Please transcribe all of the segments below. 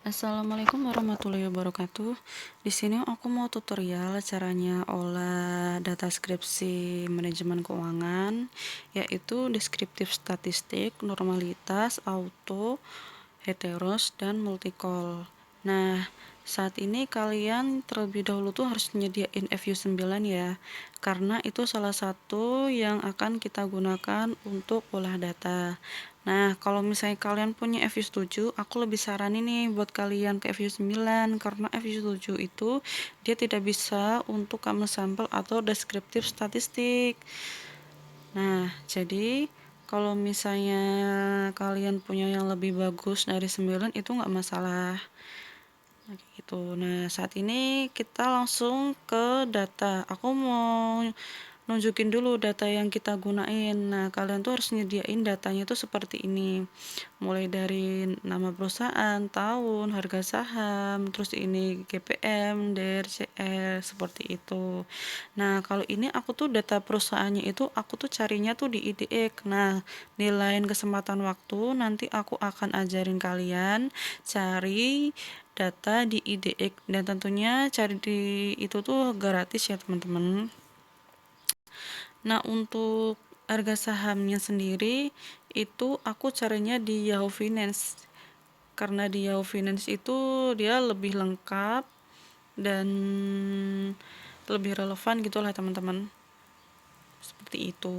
Assalamualaikum warahmatullahi wabarakatuh. Di sini aku mau tutorial caranya olah data skripsi manajemen keuangan, yaitu deskriptif statistik, normalitas, auto, heteros, dan multicol. Nah, saat ini kalian terlebih dahulu tuh harus nyediain FU9 ya, karena itu salah satu yang akan kita gunakan untuk olah data. Nah, kalau misalnya kalian punya FU7, aku lebih saranin nih buat kalian ke FU9, karena FU7 itu dia tidak bisa untuk kamu sampel atau deskriptif statistik. Nah, jadi kalau misalnya kalian punya yang lebih bagus dari 9 itu nggak masalah. Nah, kayak gitu. Nah, saat ini kita langsung ke data. Aku mau nunjukin dulu data yang kita gunain. Nah, kalian tuh harus nyediain datanya tuh seperti ini. Mulai dari nama perusahaan, tahun, harga saham, terus ini GPM, DRCR, seperti itu. Nah, kalau ini aku tuh data perusahaannya itu aku tuh carinya tuh di IDX. Nah, di lain kesempatan waktu nanti aku akan ajarin kalian cari data di IDX, dan tentunya cari di itu tuh gratis ya teman-teman. Nah, untuk harga sahamnya sendiri itu aku carinya di Yahoo Finance. Karena di Yahoo Finance itu dia lebih lengkap dan lebih relevan gitulah teman-teman. Seperti itu.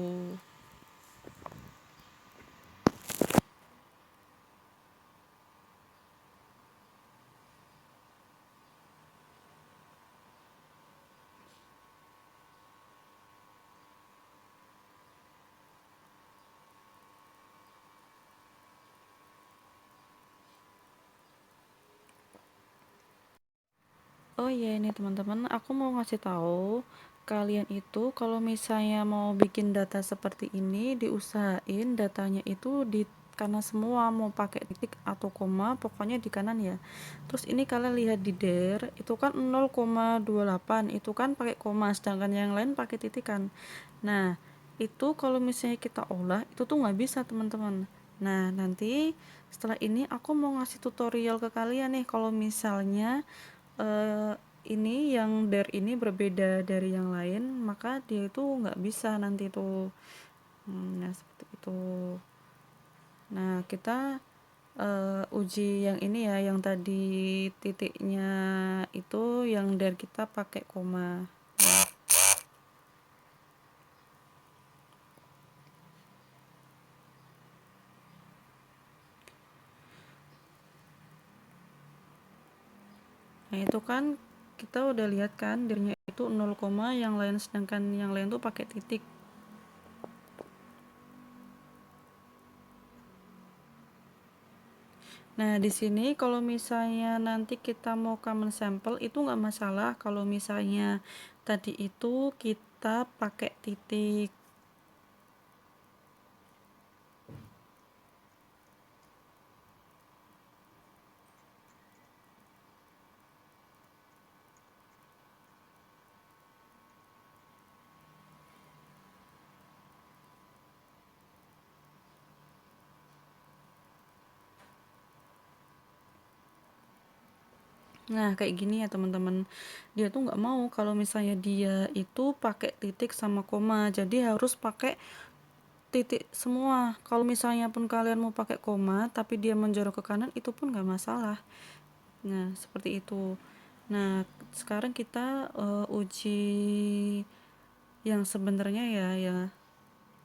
Oh iya, ini teman-teman, aku mau ngasih tahu kalian itu kalau misalnya mau bikin data seperti ini, diusahain datanya itu di kanan semua, mau pakai titik atau koma, pokoknya di kanan ya. Terus ini kalian lihat di der, itu kan 0,28, itu kan pakai koma, sedangkan yang lain pakai titik kan. Nah, itu kalau misalnya kita olah, itu tuh nggak bisa teman-teman. Nah, nanti setelah ini aku mau ngasih tutorial ke kalian nih, kalau misalnya eh, ini yang dari ini berbeda dari yang lain, maka dia itu nggak bisa nanti tuh. Nah, seperti itu. Nah, kita uji yang ini ya, yang tadi titiknya itu yang dari kita pakai koma. Nah, itu kan kita udah lihat kan dirinya itu 0, yang lain, sedangkan yang lain tuh pakai titik. Nah, di sini kalau misalnya nanti kita mau common sample itu nggak masalah kalau misalnya tadi itu kita pakai titik. Nah, kayak gini ya teman-teman. Dia tuh nggak mau kalau misalnya dia itu pakai titik sama koma. Jadi harus pakai titik semua. Kalau misalnya pun kalian mau pakai koma, tapi dia menjorok ke kanan, itu pun nggak masalah. Nah, seperti itu. Nah, sekarang kita uji yang sebenarnya ya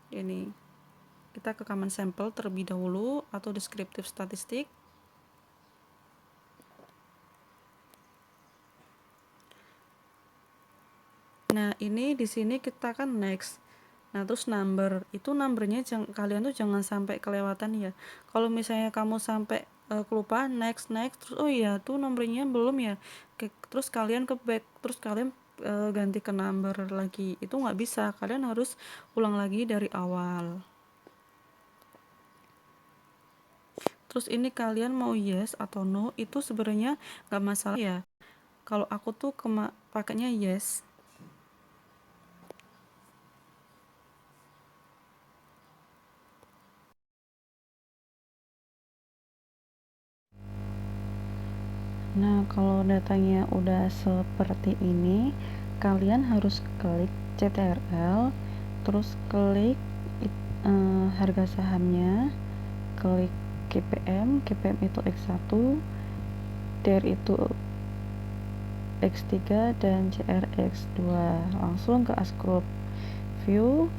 ini. Kita ke common sample terlebih dahulu atau deskriptif statistik. Nah, ini di sini kita kan next. Nah, terus itu numbernya kalian tuh jangan sampai kelewatan ya. Kalau misalnya kamu sampai kelupaan next next, terus oh iya tuh nomornya belum ya. Terus kalian ke back, terus kalian ganti ke number lagi. Itu nggak bisa. Kalian harus ulang lagi dari awal. Terus ini kalian mau yes atau no, itu sebenarnya nggak masalah ya. Kalau aku tuh pakainya yes. Nah, kalau datanya udah seperti ini, kalian harus klik CTRL, terus klik harga sahamnya, klik KPM itu X1, TR itu X3, dan CR X2. Langsung ke Asgroup View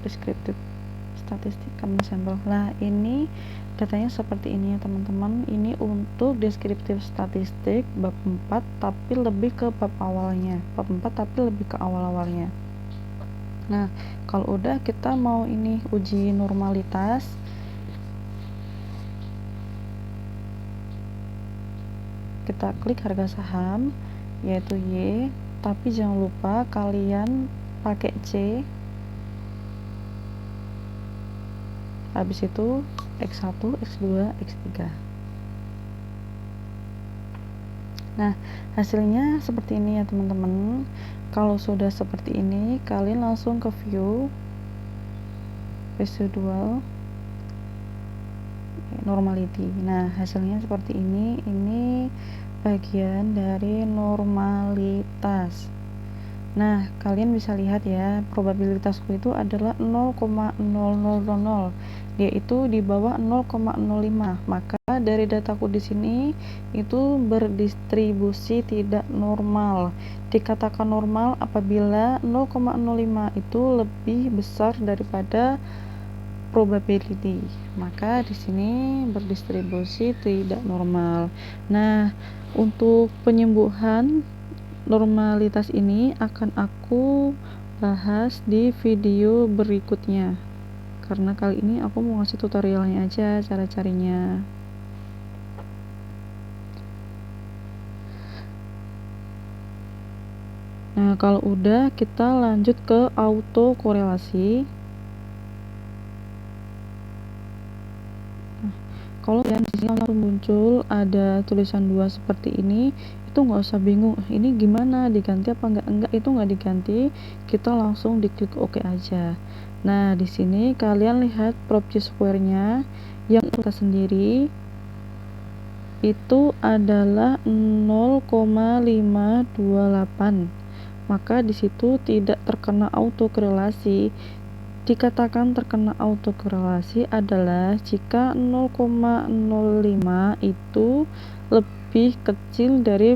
Descriptive Statistik Common Sample. Nah, ini datanya seperti ini ya teman-teman. Ini untuk deskriptif statistik bab 4 tapi lebih ke bab awalnya. Bab 4 tapi lebih ke awal-awalnya. Nah, kalau udah kita mau ini uji normalitas, kita klik harga saham yaitu Y, tapi jangan lupa kalian pakai C. Habis itu X1, X2, X3. Nah, hasilnya seperti ini ya teman-teman. Kalau sudah seperti ini, kalian langsung ke view residual normality. Nah, hasilnya seperti ini. Ini bagian dari normalitas. Nah, kalian bisa lihat ya, probabilitasku itu adalah 0,0000, yaitu di bawah 0,05. Maka dari dataku di sini itu berdistribusi tidak normal. Dikatakan normal apabila 0,05 itu lebih besar daripada probability. Maka di sini berdistribusi tidak normal. Nah, untuk penyembuhan normalitas ini akan aku bahas di video berikutnya, karena kali ini aku mau ngasih tutorialnya aja cara carinya. Nah, kalau udah kita lanjut ke auto korelasi. Kalau yang di sini langsung muncul ada tulisan 2 seperti ini, itu nggak usah bingung ini gimana, diganti apa enggak, itu nggak diganti, kita langsung diklik OK aja. Nah, di sini kalian lihat prop Chi-square-nya yang kita sendiri itu adalah 0,528. Maka di situ tidak terkena auto korelasi. Dikatakan terkena autokorelasi adalah jika 0,05 itu lebih kecil dari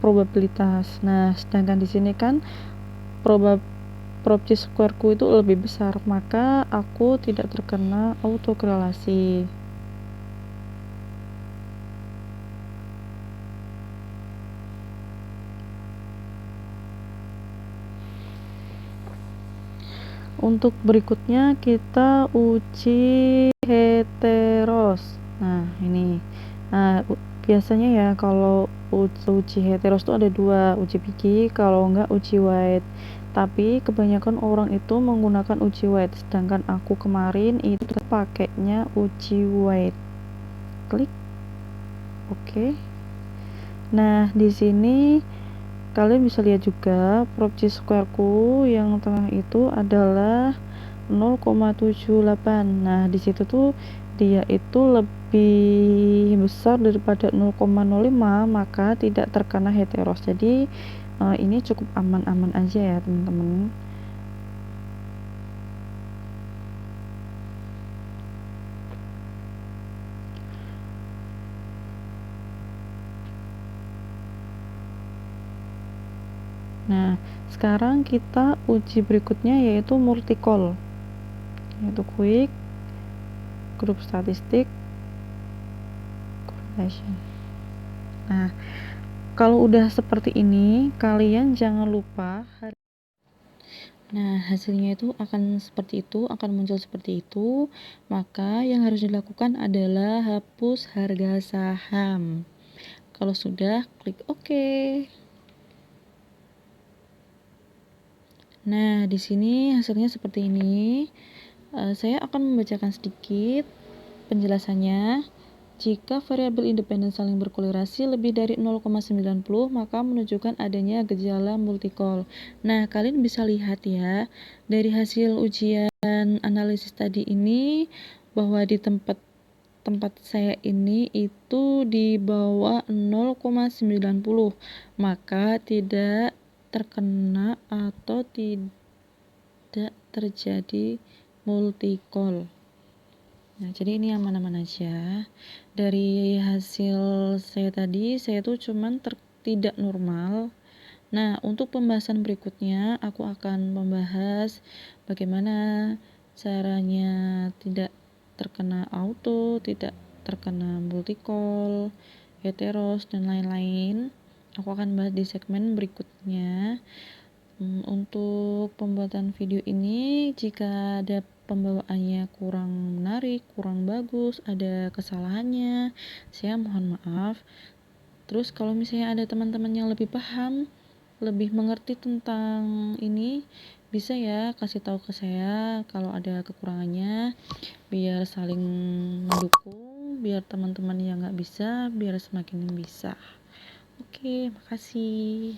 probabilitas. Nah, sedangkan di sini kan prop Chi-square-ku itu lebih besar, maka aku tidak terkena autokorelasi. Untuk berikutnya kita uji heteros. Nah, ini. Nah, biasanya ya kalau uji heteros itu ada 2, uji Peak, kalau enggak uji White. Tapi kebanyakan orang itu menggunakan uji White, sedangkan aku kemarin itu pakainya uji White. Klik oke. Nah, di sini kalian bisa lihat juga prop Chi-square-ku yang tengah itu adalah 0,78. Nah, di situ tuh dia itu lebih besar daripada 0,05, maka tidak terkena heteros. Jadi ini cukup aman-aman aja ya teman-teman. Nah, sekarang kita uji berikutnya yaitu multi-call, yaitu quick group statistik correlation. Nah, kalau udah seperti ini, kalian jangan lupa. Nah, hasilnya itu akan seperti itu, akan muncul seperti itu. Maka yang harus dilakukan adalah hapus harga saham. Kalau sudah, klik OK. Nah, di sini hasilnya seperti ini. Saya akan membacakan sedikit penjelasannya. Jika variabel independen saling berkorelasi lebih dari 0,90, maka menunjukkan adanya gejala multi-call. Nah, kalian bisa lihat ya, dari hasil ujian analisis tadi ini, bahwa di tempat tempat saya ini itu di bawah 0,90, maka tidak terkena atau tidak terjadi multicall. Nah, jadi ini yang mana-mana aja. Dari hasil saya tadi, saya tuh cuman tidak normal. Nah, untuk pembahasan berikutnya, aku akan membahas bagaimana caranya tidak terkena auto, tidak terkena multicall, heteros, dan lain-lain. Aku akan bahas di segmen berikutnya. Untuk pembuatan video ini, jika ada pembawaannya kurang menarik, kurang bagus, ada kesalahannya, saya mohon maaf. Terus kalau misalnya ada teman-teman yang lebih paham, lebih mengerti tentang ini, bisa ya kasih tahu ke saya kalau ada kekurangannya, biar saling mendukung, biar teman-teman yang nggak bisa, biar semakin bisa. Oke, makasih.